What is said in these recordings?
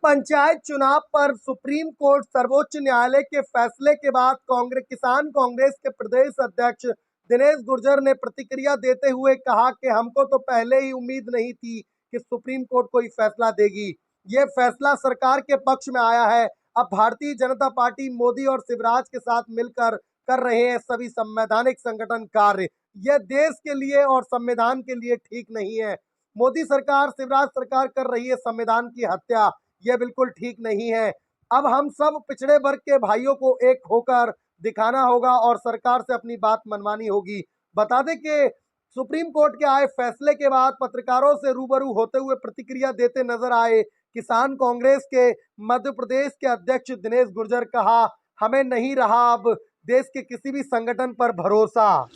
पंचायत चुनाव पर supreme court सर्वोच्च न्यायालय के फैसले के बाद किसान कांग्रेस के प्रदेश अध्यक्ष दिनेश गुर्जर ने प्रतिक्रिया देते हुए कहा कि हमको तो पहले ही उम्मीद नहीं थी कि सुप्रीम कोर्ट कोई फैसला देगी। ये फैसला सरकार के पक्ष में आया है। अब भारतीय जनता पार्टी मोदी और शिवराज के साथ मिलकर कर रहे हैं सभी संवैधानिक संगठन कार्य। यह देश के लिए और संविधान के लिए ठीक नहीं है। मोदी सरकार, शिवराज सरकार कर रही है संविधान की हत्या। यह बिल्कुल ठीक नहीं है। अब हम सब पिछड़े वर्ग के भाइयों को एक होकर दिखाना होगा और सरकार से अपनी बात मनवानी होगी। बता दें कि सुप्रीम कोर्ट के आए फैसले के बाद पत्रकारों से रूबरू होते हुए प्रतिक्रिया देते नजर आए किसान कांग्रेस के मध्य प्रदेश के अध्यक्ष दिनेश गुर्जर। कहा, हमें नहीं रहा अब देश के किसी भी संगठन पर भरोसा।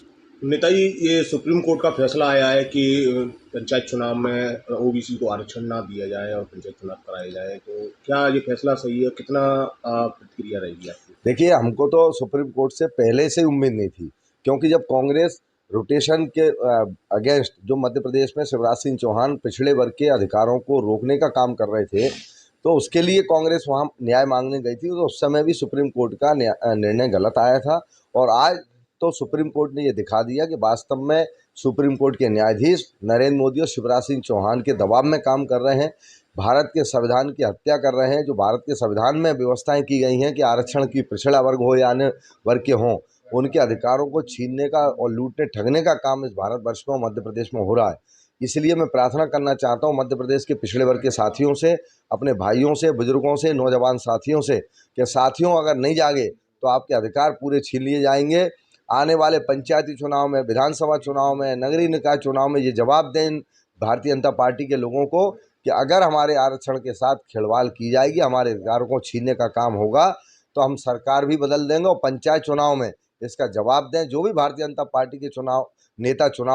नेताजी, ये सुप्रीम कोर्ट का फैसला आया है कि पंचायत चुनाव में ओबीसी को आरक्षण ना दिया जाए और पंचायत चुनाव कराए जाए, तो क्या ये फैसला सही है? कितना प्रतिक्रिया रहेगी आपकी? देखिए, हमको तो सुप्रीम कोर्ट से पहले से उम्मीद नहीं थी, क्योंकि जब कांग्रेस रोटेशन के अगेंस्ट जो मध्य प्रदेश में शिवराज सिंह चौहान पिछड़े वर्ग के अधिकारों को रोकने का काम कर रहे थे, तो उसके लिए कांग्रेस वहाँ न्याय मांगने गई थी। तो उस समय भी सुप्रीम कोर्ट का निर्णय गलत आया था। और आज तो सुप्रीम कोर्ट ने ये दिखा दिया कि वास्तव में सुप्रीम कोर्ट के न्यायाधीश नरेंद्र मोदी और शिवराज सिंह चौहान के दबाव में काम कर रहे हैं, भारत के संविधान की हत्या कर रहे हैं। जो भारत के संविधान में व्यवस्थाएं की गई हैं कि आरक्षण की पिछड़ा वर्ग हो या अन्य वर्ग के हों, उनके अधिकारों को छीनने का और लूटने ठगने का काम इस भारतवर्ष में और मध्य प्रदेश में हो रहा है। इसलिए मैं प्रार्थना करना चाहता हूं मध्य प्रदेश के पिछड़े वर्ग के साथियों से, अपने भाइयों से, बुजुर्गों से, नौजवान साथियों से कि साथियों, अगर नहीं जागे तो आपके अधिकार पूरे छीन लिए जाएंगे। आने वाले पंचायती चुनाव में, विधानसभा चुनाव में, नगरीय निकाय चुनाव में ये जवाब दें भारतीय जनता पार्टी के लोगों को कि अगर हमारे आरक्षण के साथ खिलवाड़ की जाएगी, हमारे अधिकारों को छीनने का काम होगा, तो हम सरकार भी बदल देंगे और पंचायत चुनाव में इसका जवाब दें। जो भी भारतीय जनता पार्टी के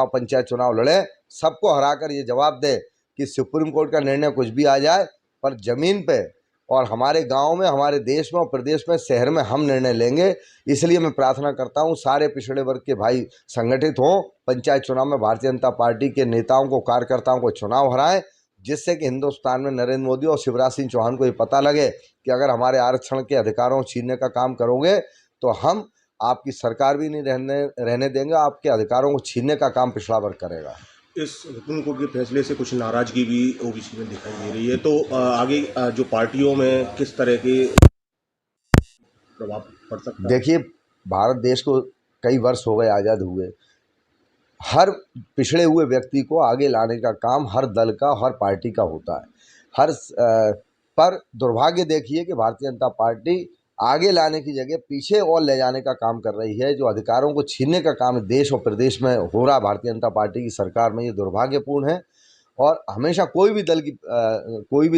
पंचायत चुनाव लड़े, सबको हराकर ये जवाब दें कि सुप्रीम कोर्ट का निर्णय कुछ भी आ जाए, पर जमीन पे और हमारे गांव में, हमारे देश में और प्रदेश में, शहर में हम निर्णय लेंगे। इसलिए मैं प्रार्थना करता हूं सारे पिछड़े वर्ग के भाई संगठित हों, पंचायत चुनाव में भारतीय जनता पार्टी के नेताओं को, कार्यकर्ताओं को चुनाव हराएं, जिससे कि हिंदुस्तान में नरेंद्र मोदी और शिवराज सिंह चौहान को ये पता लगे कि अगर हमारे आरक्षण के अधिकारों छीनने का काम करोगे तो हम आपकी सरकार भी नहीं रहने देंगे, आपके अधिकारों को छीनने का काम पिछड़ा वर्ग करेगा। इस सुप्रीम कोर्ट के फैसले से कुछ नाराजगी भी ओबीसी में दिखाई दे रही है, तो आगे जो पार्टियों में किस तरह के प्रभाव पड़ सकता है? देखिए, भारत देश को कई वर्ष हो गए आज़ाद हुए। हर पिछड़े हुए व्यक्ति को आगे लाने का काम हर दल का, हर पार्टी का होता है। पर दुर्भाग्य देखिए कि भारतीय जनता पार्टी आगे लाने की जगह पीछे और ले जाने का काम कर रही है। जो अधिकारों को छीनने का काम देश और प्रदेश में हो रहा भारतीय जनता पार्टी की सरकार में, ये दुर्भाग्यपूर्ण है। और हमेशा कोई भी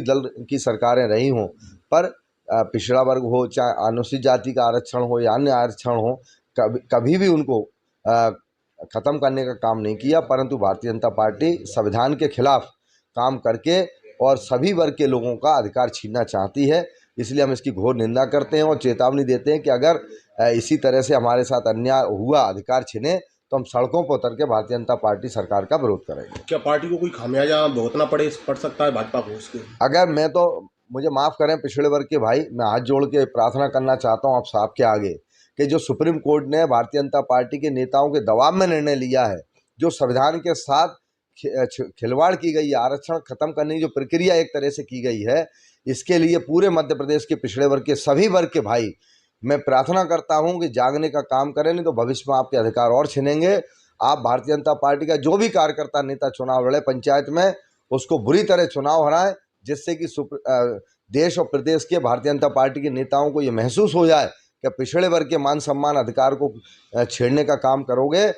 दल की सरकारें रही हों, पर पिछड़ा वर्ग हो, चाहे अनुसूचित जाति का आरक्षण हो या अन्य आरक्षण हो, कभी भी उनको ख़त्म करने का काम नहीं किया। परंतु भारतीय जनता पार्टी संविधान के खिलाफ काम करके और सभी वर्ग के लोगों का अधिकार छीनना चाहती है। इसलिए हम इसकी घोर निंदा करते हैं और चेतावनी देते हैं कि अगर इसी तरह से हमारे साथ अन्याय हुआ, अधिकार छिने, तो हम सड़कों पर उतर के भारतीय जनता पार्टी सरकार का विरोध करेंगे। क्या पार्टी को कोई खामियाजा भुगतना पड़ सकता है भाजपा को उसके? अगर मुझे माफ़ करें पिछड़े वर्ग के भाई, मैं हाथ जोड़ के प्रार्थना करना चाहता हूँ आप सबके आगे कि जो सुप्रीम कोर्ट ने भारतीय जनता पार्टी के नेताओं के दबाव में निर्णय लिया है, जो संविधान के साथ खिलवाड़ की गई है, आरक्षण खत्म करने की जो प्रक्रिया एक तरह से की गई है, इसके लिए पूरे मध्य प्रदेश के पिछड़े वर्ग के सभी वर्ग के भाई, मैं प्रार्थना करता हूं कि जागने का काम करें, नहीं तो भविष्य में आपके अधिकार और छिनेंगे। आप भारतीय जनता पार्टी का जो भी कार्यकर्ता नेता चुनाव लड़े पंचायत में, उसको बुरी तरह चुनाव हराएं, जिससे कि देश और प्रदेश के भारतीय जनता पार्टी के नेताओं को ये महसूस हो जाए कि पिछड़े वर्ग के मान सम्मान अधिकार को छेड़ने का काम करोगे